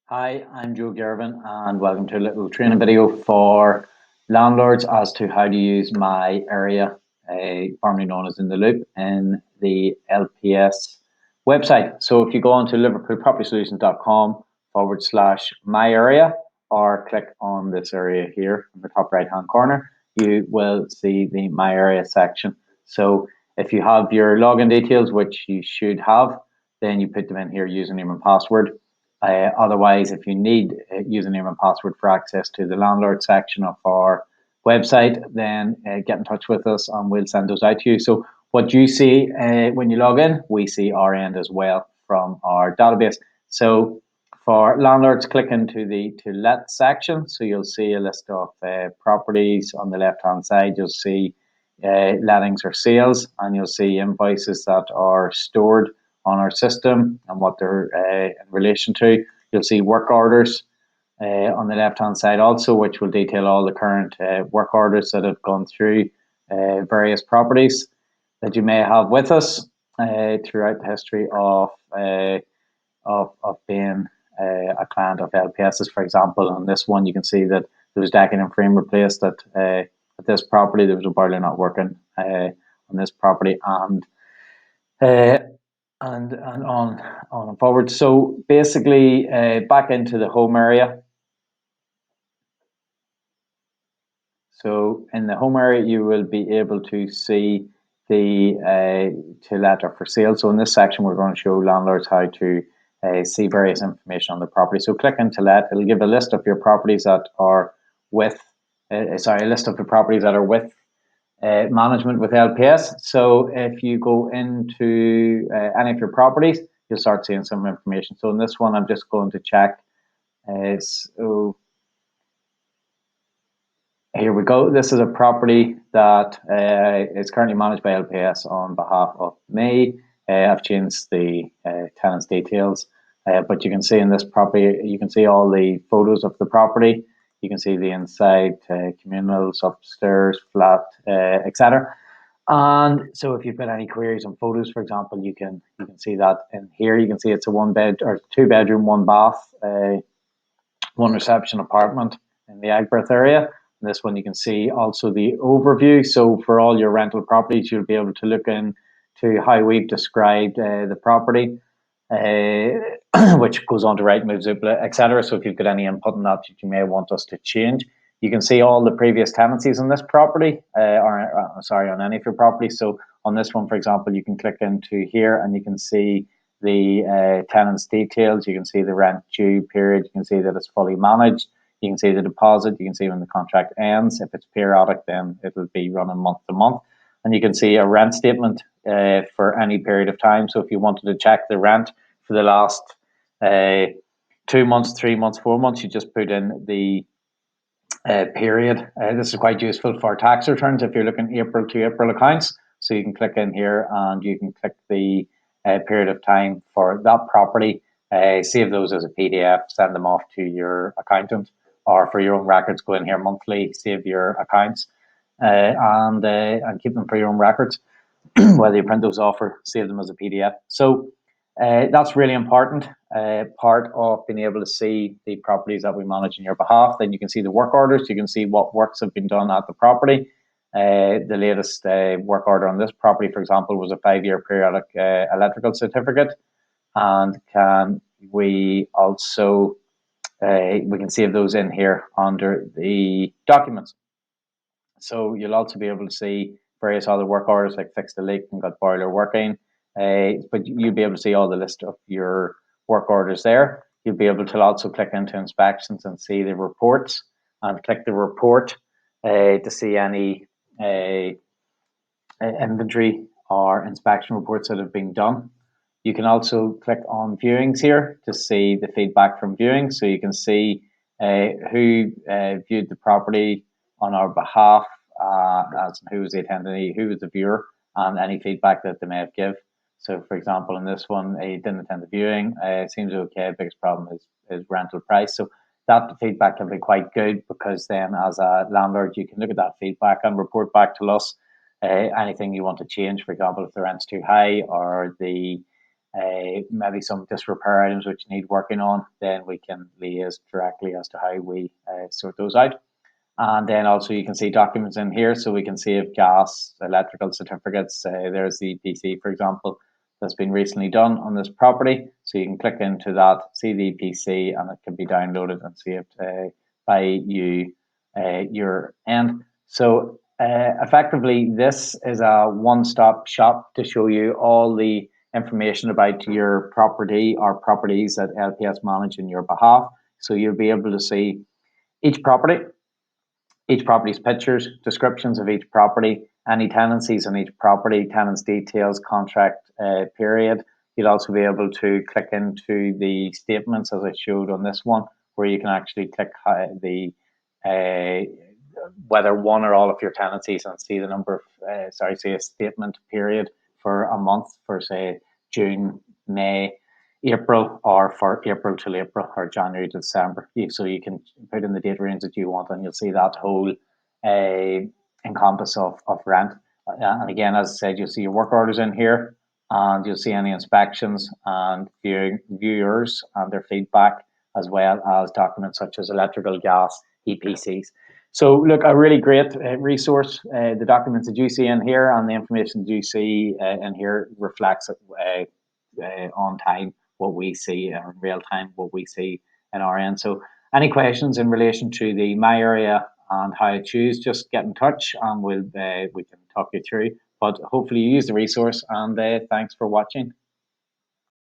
Hi, I'm Joe Gervin, and welcome to a little training video for landlords as to how to use My Area, formerly known as In the Loop, in the LPS website. So if you go on to liverpoolpropertysolutions.com /My Area, or click on this area here in the top right hand corner, you will see the My Area section. So if you have your login details, which you should have, then you put them in here, username and password. Otherwise, if you need username and password for access to the landlord section of our website, then get in touch with us and we'll send those out to you. So what you see when you log in, we see our end as well from our database. So for landlords, click into the To Let section. So you'll see a list of properties on the left-hand side. You'll see lettings or sales, and you'll see invoices that are stored on our system and what they're in relation to. You'll see work orders on the left hand side also, which will detail all the current work orders that have gone through various properties that you may have with us throughout the history of being a client of LPS's. For example, on this one, you can see that there was decking and frame replaced at this property. There was a boiler not working on this property, uh, and on and forward. So basically, back into the home area. So in the home area, you will be able to see the To Let or For Sale. So in this section, we're going to show landlords how to see various information on the property. So click on To Let. It'll give a list of your properties that are with, a list of the properties that are with management with LPS. So if you go into any of your properties, you'll start seeing some information. So in this one, I'm just going to check. So here we go. This is a property that is currently managed by LPS on behalf of me. I've changed the tenant's details, but you can see in this property, you can see all the photos of the property. You can see the inside, communals, upstairs, flat, etc. And so if you've got any queries on photos, for example, you can see that in here. You can see it's a one bed or two bedroom, one bath, one reception apartment in the Agbert area. And this one you can see also the overview. So for all your rental properties, you'll be able to look into how we've described the property, which goes on to Rightmove, Zoopla, etc. So if you've got any input on that you may want us to change, you can see all the previous tenancies on this property, on any of your properties. So on this one, for example, you can click into here and you can see the tenant's details. You can see the rent due period. You can see that it's fully managed. You can see the deposit. You can see when the contract ends. If it's periodic, then it will be running month to month. And you can see a rent statement for any period of time. So if you wanted to check the rent for the last 2 months, 3 months, 4 months, you just put in the period. This is quite useful for tax returns if you're looking April to April accounts. So you can click in here and you can click the period of time for that property, save those as a PDF, send them off to your accountant, or for your own records, go in here monthly, save your accounts, and keep them for your own records, whether you print those off or save them as a PDF. So that's really important part of being able to see the properties that we manage on your behalf. Then you can see the work orders. You can see what works have been done at the property. The latest work order on this property, for example, was a 5-year periodic electrical certificate. And can we also we can save those in here under the documents. So you'll also be able to see various other work orders like fixed a leak and got boiler working. But you'll be able to see all the list of your work orders there. You'll be able to also click into inspections and see the reports, and click the report to see any inventory or inspection reports that have been done. You can also click on viewings here to see the feedback from viewings. So you can see who viewed the property on our behalf, as who was the attendee, who was the viewer, and any feedback that they may have give. So for example, in this one, he didn't attend the viewing. It seems okay. Biggest problem is rental price. So that feedback can be quite good, because then as a landlord, you can look at that feedback and report back to us anything you want to change. For example, if the rent's too high, or the maybe some disrepair items which need working on, then we can liaise directly as to how we sort those out. And then also you can see documents in here, so we can see if gas, electrical certificates, there's the EPC, for example, that's been recently done on this property. So you can click into that, see the EPC, and it can be downloaded and saved by you your end. So effectively, this is a one-stop shop to show you all the information about your property or properties that LPS manage in your behalf. So you'll be able to see each property, each property's pictures, descriptions of each property, any tenancies on each property, tenants' details, contract period. You'll also be able to click into the statements as I showed on this one, where you can actually click the whether one or all of your tenancies and see the number of, say a statement period for a month for say June, May, April, or for April till April or January to December. So you can put in the date range that you want and you'll see that whole encompass of rent. And again, as I said, you'll see your work orders in here and you'll see any inspections and viewers and their feedback, as well as documents such as electrical, gas, EPCs. So look, a really great resource. The documents that you see in here and the information that you see in here reflects on time what we see, or in real time what we see in our end. So any questions in relation to the My Area and how to choose, just get in touch and we can talk you through. But hopefully you use the resource, and thanks for watching.